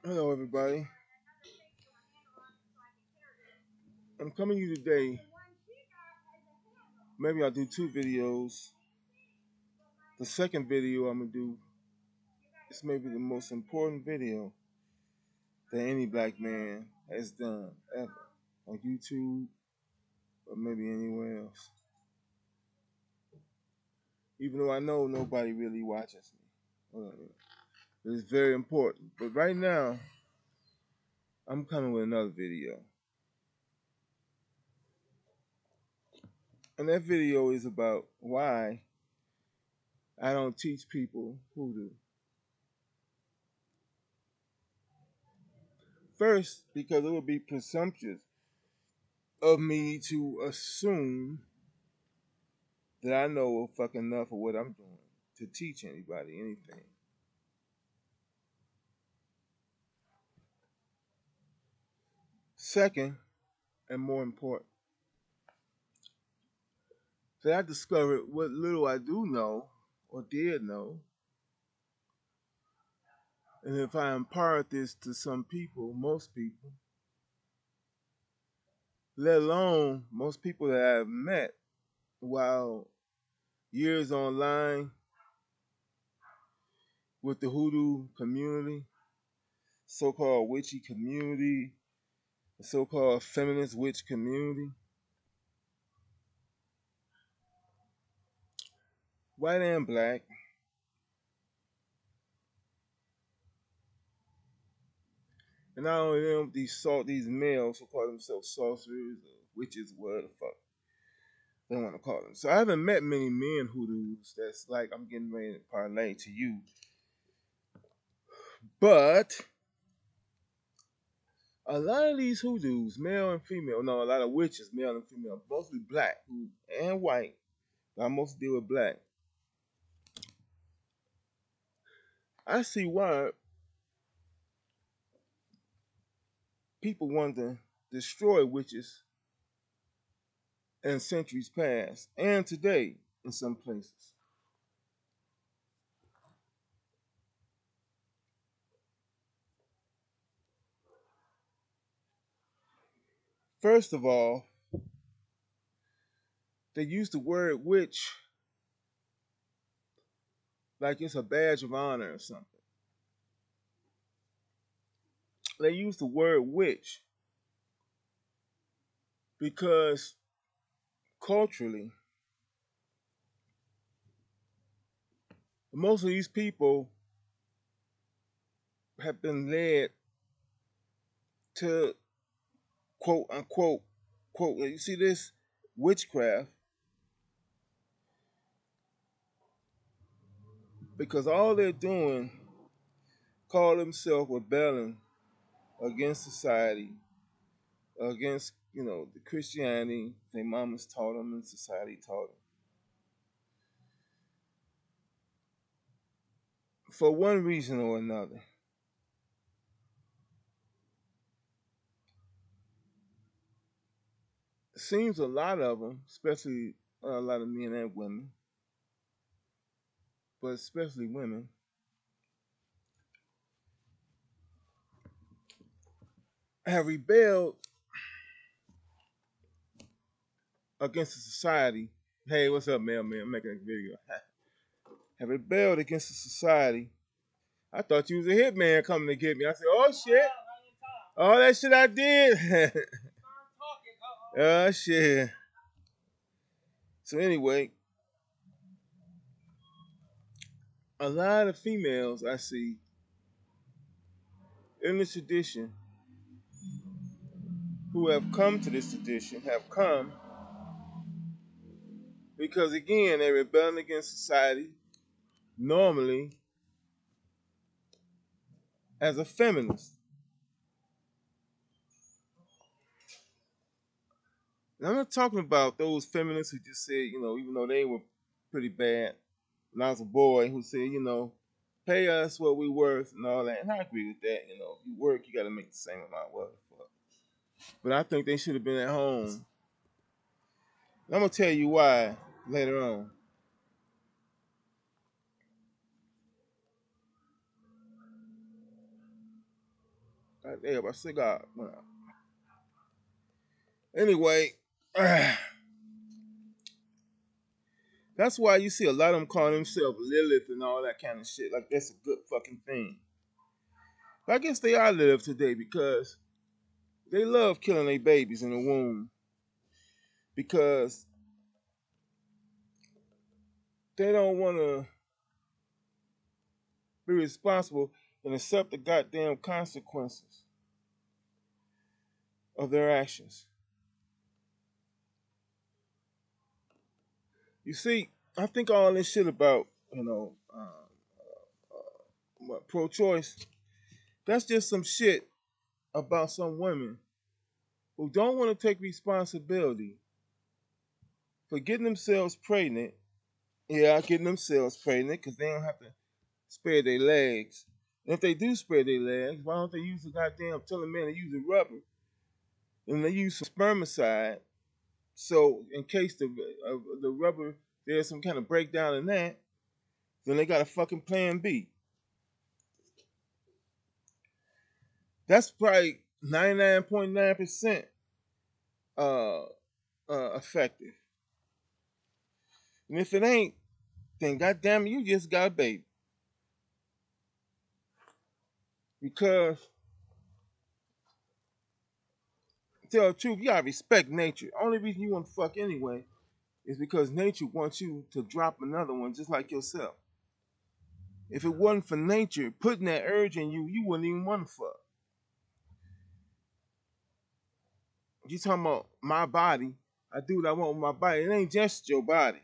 Hello, everybody. I'm coming to you today. Maybe I'll do two videos. The second video I'm gonna do is maybe the most important video that any black man has done ever on YouTube or maybe anywhere else. Even though I know nobody really watches me, it's very important. But right now, I'm coming with another video, and that video is about why I don't teach people hoodoo. First, because it would be presumptuous of me to assume that I know fucking enough of what I'm doing to teach anybody anything. Second, and more important, that I discovered what little I do know or did know, and if I impart this to some people, most people, let alone most people that I've met while years online with the hoodoo community, so-called witchy community, the so-called feminist witch community, white and black, and not only them, these males who call themselves sorcerers or witches, whatever the fuck they want to call them. So I haven't met many men hoodoos that's like I'm getting ready to parlay to you. But a lot of these hoodoos, male and female, no, a lot of witches, male and female, mostly black and white, but I mostly deal with black. I see why people want to destroy witches in centuries past and today in some places. First of all, they use the word witch like it's a badge of honor or something. They use the word witch because culturally, most of these people have been led to quote unquote quote. You see this witchcraft because all they're doing call themselves rebelling against society, against the Christianity their mamas taught them and society taught them. For one reason or another, it seems a lot of them, especially a lot of men and women, but especially women, have rebelled against the society. Hey, what's up, man? I'm making a video. Have rebelled against the society. I thought you was a hitman coming to get me. I said, oh shit. All that shit I did. Oh shit. So anyway, a lot of females I see in the tradition who have come to this tradition have come because again they're rebelling against society normally as a feminist. And I'm not talking about those feminists who just said, even though they were pretty bad when I was a boy, who said, pay us what we worth and all that. And I agree with that. If you work, you got to make the same amount. What the fuck? But I think they should have been at home. And I'm gonna tell you why later on. God damn, my cigar went out. Anyway, that's why you see a lot of them calling themselves Lilith and all that kind of shit. Like that's a good fucking thing. But I guess they are Lilith today because they love killing their babies in the womb because they don't want to be responsible and accept the goddamn consequences of their actions. You see, I think all this shit about, what, pro-choice, that's just some shit about some women who don't want to take responsibility for getting themselves pregnant. Yeah, getting themselves pregnant because they don't have to spare their legs. And if they do spare their legs, why don't they use the goddamn, tell the man to use a rubber and they use some spermicide. So in case the rubber, there's some kind of breakdown in that, then they got a fucking plan B. That's probably 99.9% uh, effective. And if it ain't, then goddamn it, you just got a baby. Because to tell the truth, you gotta respect nature. Only reason you want to fuck anyway is because nature wants you to drop another one just like yourself. If it wasn't for nature putting that urge in you, you wouldn't even want to fuck. You talking about my body? I do what I want with my body. It ain't just your body.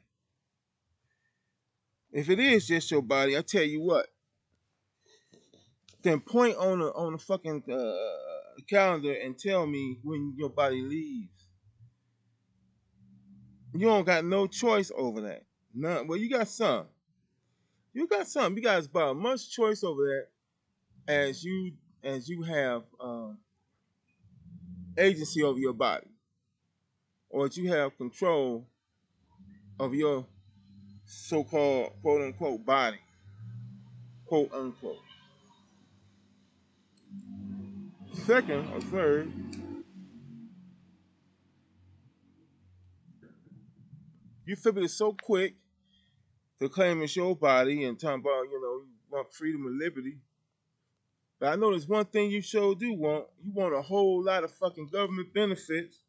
If it is just your body, I tell you what. Then point on a fucking calendar and tell me when your body leaves. You don't got no choice over that. None. Well, you got some. You got some. You got about as much choice over that as you have agency over your body, or that you have control of your so-called quote unquote body, quote unquote. Second or third, you flip it so quick to claim it's your body and talking about you want freedom and liberty. But I know there's one thing you sure do want. You want a whole lot of fucking government benefits.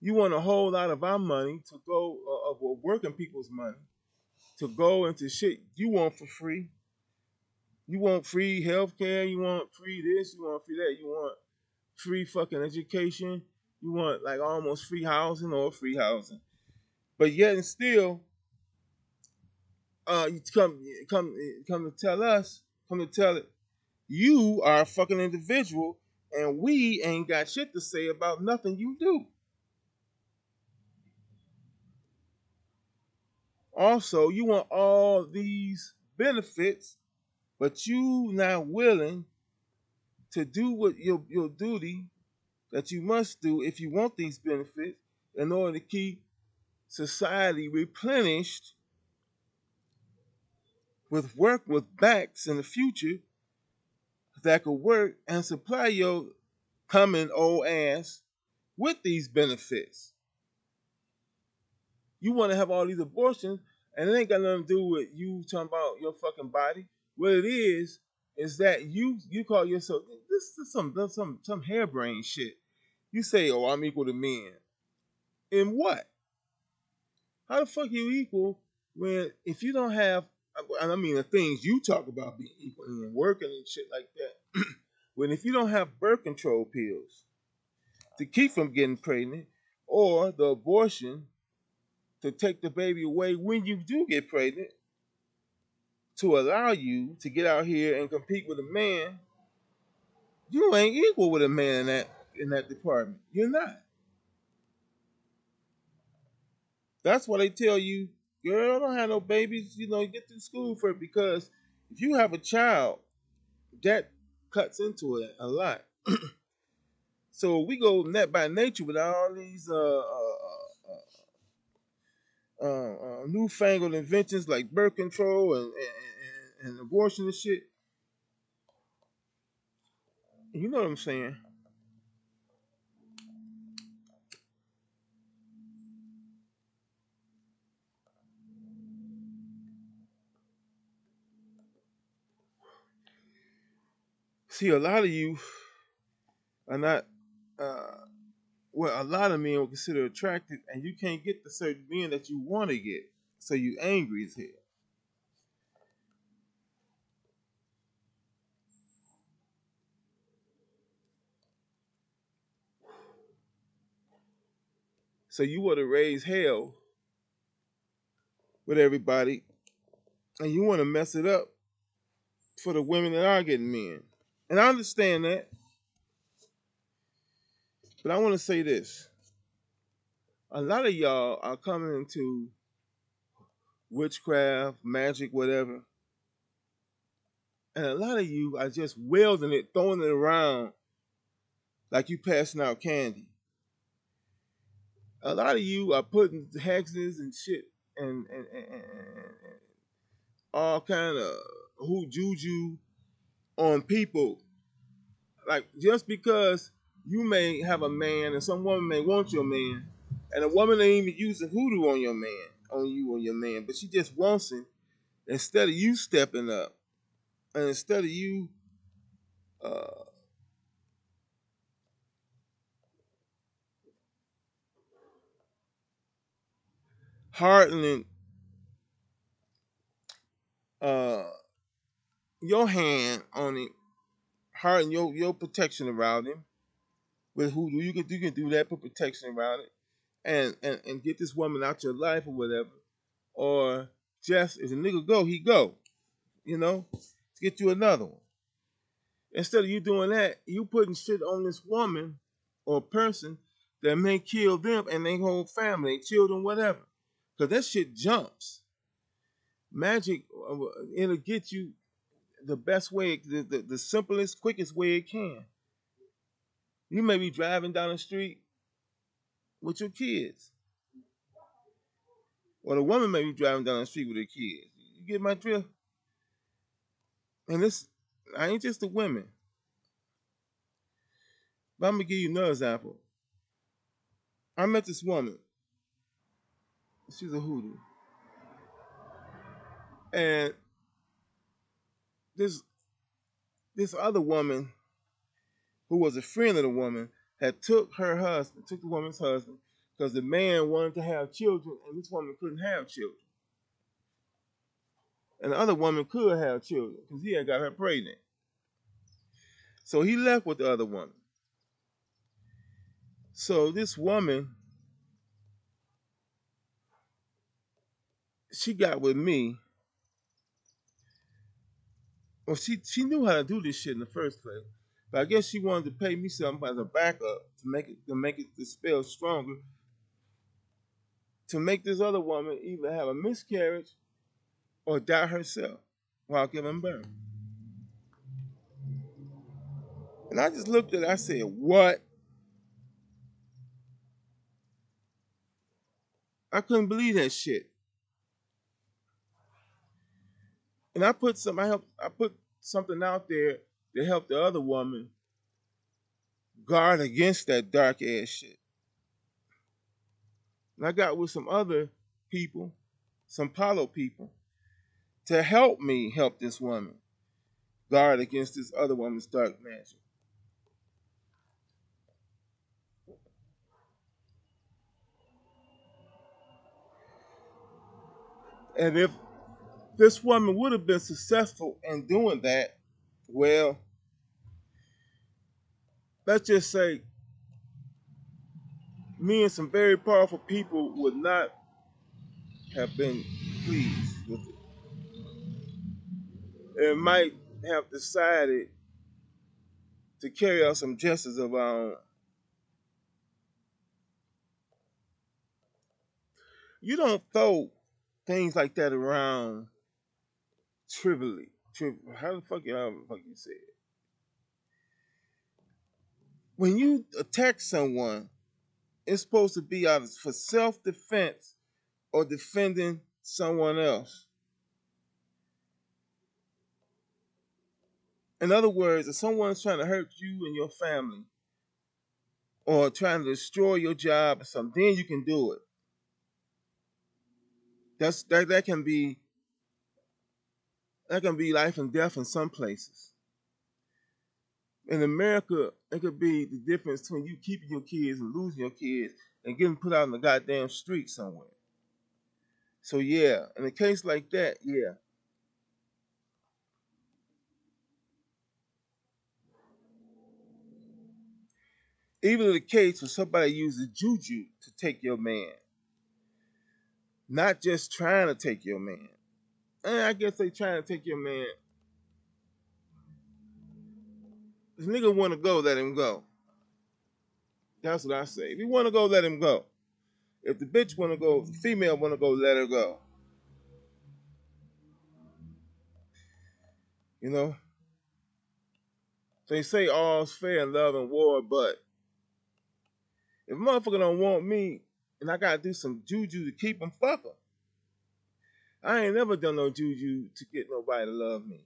You want a whole lot of our money to go, of working people's money, to go into shit you want for free. You want free healthcare. You want free this. You want free that. You want free fucking education. You want like almost free housing or free housing. But yet and still, you come to tell us, come to tell it, you are a fucking individual, and we ain't got shit to say about nothing you do. Also, you want all these benefits, but you not willing to do what your duty that you must do if you want these benefits in order to keep society replenished with work with backs in the future that could work and supply your coming old ass with these benefits. You want to have all these abortions, and it ain't got nothing to do with you talking about your fucking body. What it is that you call yourself, this is some harebrained shit. You say, "Oh, I'm equal to men." In what? How the fuck you equal when if you don't have? I mean, the things you talk about being equal and working and shit like that. When if you don't have birth control pills to keep from getting pregnant, or the abortion to take the baby away when you do get pregnant, to allow you to get out here and compete with a man, you ain't equal with a man in that department. You're not. That's why they tell you, girl, don't have no babies. Get through school first because if you have a child, that cuts into it a lot. So we go net by nature with all these newfangled inventions like birth control and abortion and shit. You know what I'm saying? See, a lot of you are not. Uh, well, a lot of men will consider attractive, and you can't get the certain men that you want to get, so you angry as hell. So you want to raise hell with everybody, and you want to mess it up for the women that are getting men. And I understand that, but I want to say this: a lot of y'all are coming into witchcraft, magic, whatever, and a lot of you are just wielding it, throwing it around like you passing out candy. A lot of you are putting hexes and shit and all kind of who juju on people. Like just because you may have a man and some woman may want your man, and a woman ain't even using hoodoo on your man, on you or your man, but she just wants it instead of you stepping up and instead of you uh, hardening uh, your hand on it, hardening your protection around him with hoodoo. You can do that, put protection around it, and get this woman out your life or whatever. Or just if a nigga go, he go. You know, to get you another one. Instead of you doing that, you putting shit on this woman or person that may kill them and their whole family, children, whatever. Because that shit jumps. Magic, it'll get you the best way, the simplest, quickest way it can. You may be driving down the street with your kids, or the woman may be driving down the street with her kids. You get my drift? And this, I ain't just the women, but I'm gonna give you another example. I met this woman. She's a hoodoo, and this this other woman who was a friend of the woman had took the woman's husband, because the man wanted to have children, and this woman couldn't have children, and the other woman could have children because he had got her pregnant. So he left with the other woman. So this woman, she got with me. Well, she knew how to do this shit in the first place, but I guess she wanted to pay me something as a backup to make it the spell stronger, to make this other woman either have a miscarriage or die herself while giving birth. And I just looked at it, I said, what? I couldn't believe that shit. And I put something out there to help the other woman guard against that dark ass shit. And I got with some other people, some Palo people, to help me help this woman guard against this other woman's dark magic. And if this woman would have been successful in doing that, well, let's just say me and some very powerful people would not have been pleased with it. And might have decided to carry out some justice of our own. You don't throw things like that around trivially. How the fuck you say it? When you attack someone, it's supposed to be out for self defense or defending someone else. In other words, if someone's trying to hurt you and your family or trying to destroy your job or something, then you can do it. That can be life and death in some places. In America, it could be the difference between you keeping your kids and losing your kids and getting put out in the goddamn street somewhere. So yeah, in a case like that, yeah. Even the case where somebody uses juju to take your man, not just trying to take your man. I guess they trying to take your man. If nigga want to go, let him go. That's what I say. If he want to go, let him go. If the bitch want to go, if the female want to go, let her go. You know, they say all's fair in love and war, but if a motherfucker don't want me and I gotta do some juju to keep him, fuck him. I ain't never done no juju to get nobody to love me.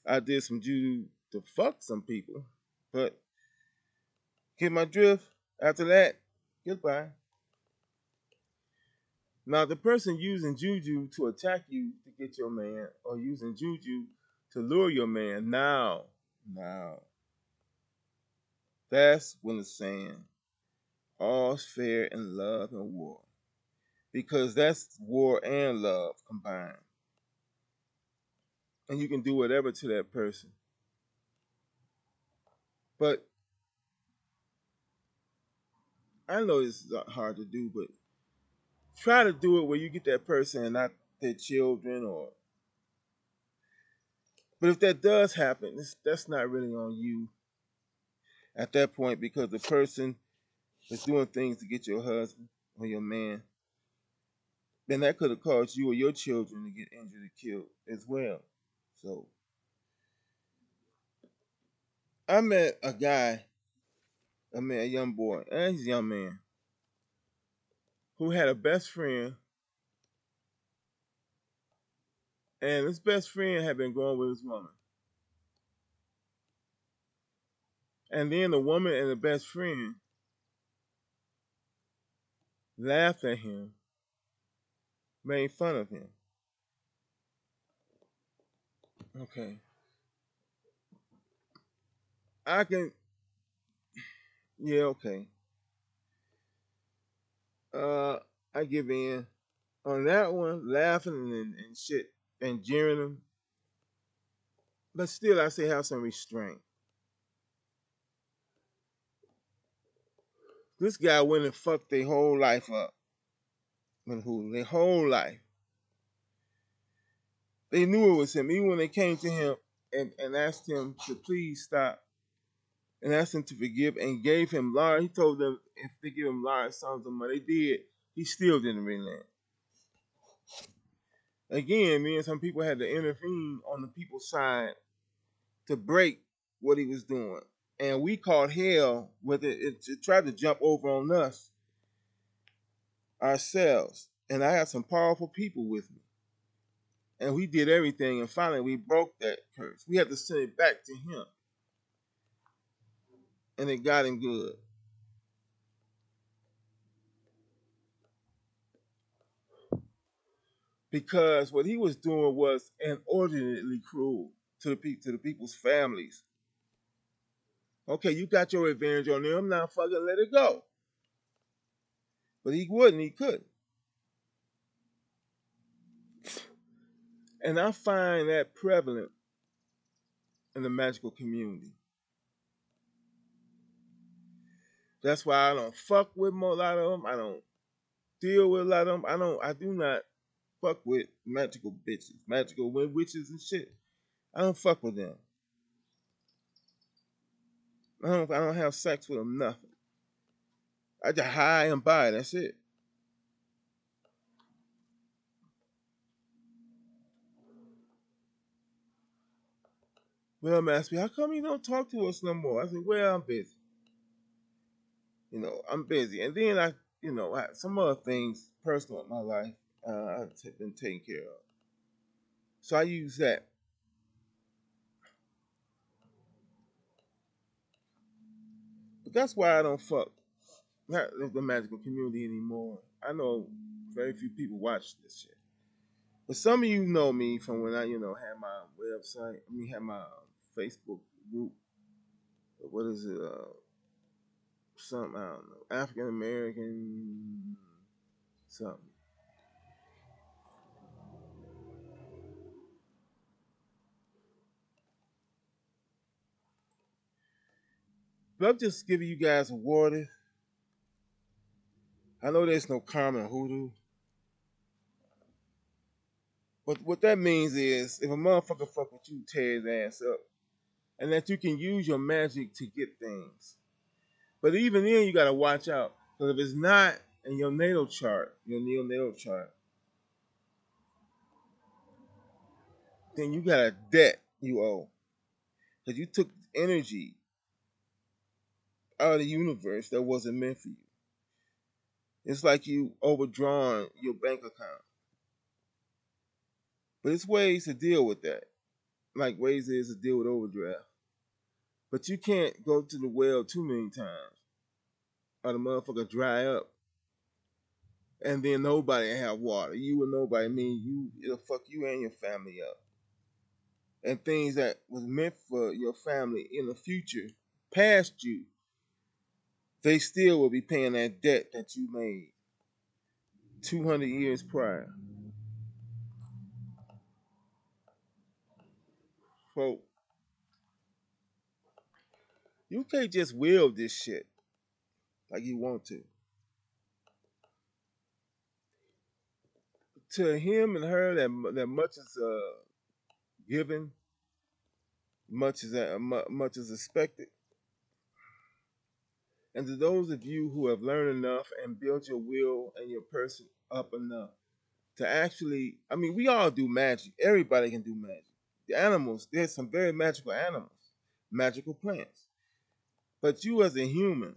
I did some juju to fuck some people, but get my drift. After that, goodbye. Now, the person using juju to attack you to get your man, or using juju to lure your man, now, that's when it's saying all's fair in love and war, because that's war and love combined, and you can do whatever to that person. But I know it's hard to do, but try to do it where you get that person and not their children, or. But if that does happen, that's not really on you at that point, because the person that's doing things to get your husband or your man, then that could have caused you or your children to get injured or killed as well. So I met a guy, a young boy, and he's a young man, who had a best friend, and his best friend had been going with his woman. And then the woman and the best friend laughed at him, made fun of him. Okay. I can, yeah, okay. Uh, I give in on that one, laughing and shit and jeering him. But still, I say have some restraint. This guy went and fucked their whole life up. Who their whole life. They knew it was him. Even when they came to him and asked him to please stop and asked him to forgive and gave him large, he told them if they give him large sums of money, they did. He still didn't relent. Again, me and some people had to intervene on the people's side to break what he was doing. And we caught hell with it. It tried to jump over on us ourselves. And I had some powerful people with me. And we did everything. And finally, we broke that curse. We had to send it back to him. And it got him good. Because what he was doing was inordinately cruel to the people's families. Okay, you got your revenge on them. Now fucking let it go. But he wouldn't. He couldn't. And I find that prevalent in the magical community. That's why I don't fuck with a lot of them. I don't deal with a lot of them. I do not fuck with magical bitches, magical witches and shit. I don't fuck with them. I don't have sex with them, nothing. I just high and buy, that's it. Well, asked me, how come you don't talk to us no more? I said, well, I'm busy. I'm busy. And then I had some other things personal in my life I've been taking care of. So I use that. That's why I don't fuck not the magical community anymore. I know very few people watch this shit. But some of you know me from when I, had my website. I mean, had my Facebook group. What is it? Something I don't know. African American something. But I'm just giving you guys a warning. I know there's no karma in hoodoo, but what that means is if a motherfucker fuck with you, tear his ass up, and that you can use your magic to get things. But even then, you gotta watch out because if it's not in your natal chart, your neonatal chart, then you got a debt you owe because you took energy out of the universe that wasn't meant for you. It's like you overdrawing your bank account. But it's ways to deal with that. Like ways is to deal with overdraft. But you can't go to the well too many times or the motherfucker dry up and then nobody have water. You and nobody mean it'll fuck you and your family up. And things that was meant for your family in the future, past you, they still will be paying that debt that you made 200 years prior. So you can't just will this shit like you want to. To him and her, that much is given, much is expected. And to those of you who have learned enough and built your will and your person up enough to actually, I mean, we all do magic. Everybody can do magic. The animals, there's some very magical animals, magical plants. But you as a human,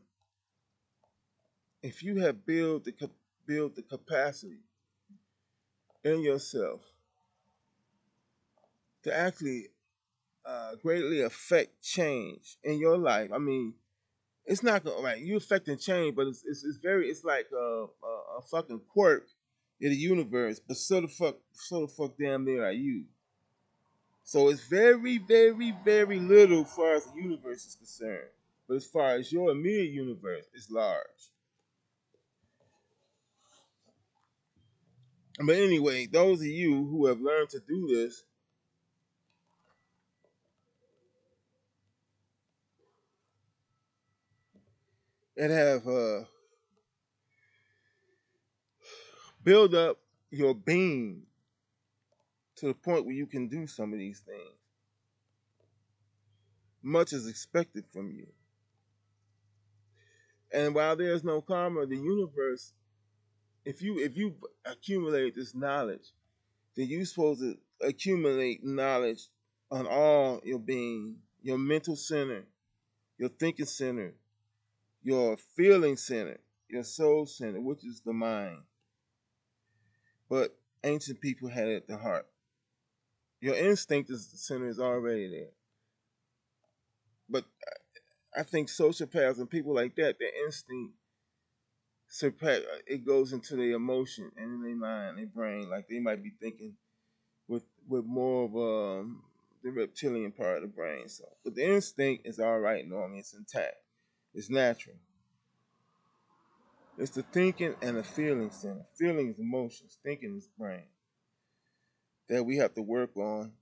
if you have built the capacity in yourself to actually greatly affect change in your life, I mean, it's not gonna like you affecting change, but it's very it's like a fucking quirk in the universe, but so the fuck damn near are you. So it's very, very, very little as far as the universe is concerned. But as far as your immediate universe, it's large. But anyway, those of you who have learned to do this and have built up your being to the point where you can do some of these things, much is expected from you. And while there's no karma, the universe, if you accumulate this knowledge, then you're supposed to accumulate knowledge on all your being, your mental center, your thinking center, your feeling center, your soul center, which is the mind. But ancient people had it at the heart. Your instinct is the center is already there. But I think sociopaths and people like that, their instinct surpass it goes into their emotion and in their mind, their brain. Like they might be thinking with more of the reptilian part of the brain. So, but the instinct is all right normally. It's intact. It's natural. It's the thinking and the feeling center. Feeling is emotions. Thinking is brain that we have to work on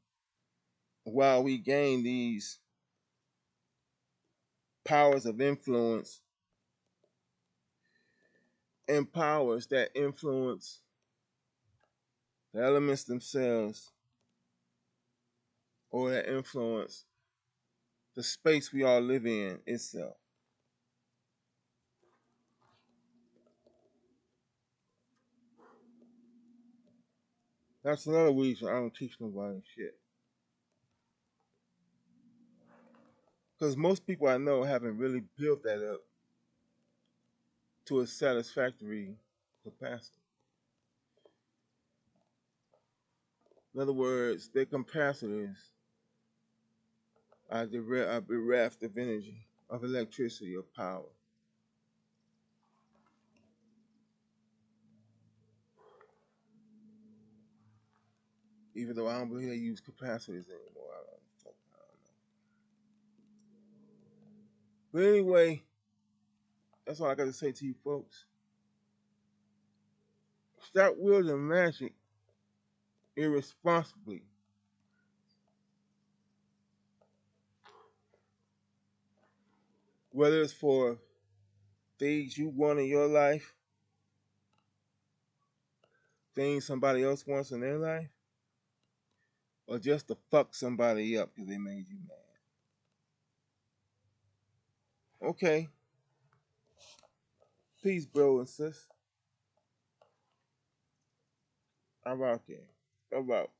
while we gain these powers of influence and powers that influence the elements themselves or that influence the space we all live in itself. That's another reason I don't teach nobody shit. Because most people I know haven't really built that up to a satisfactory capacity. In other words, their capacitors are bereft of energy. of electricity or power. Even though I don't believe they use capacitors anymore. I don't know. But anyway, that's all I got to say to you folks. Stop wielding magic irresponsibly. Whether it's for things you want in your life, things somebody else wants in their life, or just to fuck somebody up because they made you mad. Okay, peace, bro and sis. I'm out there. I'm out.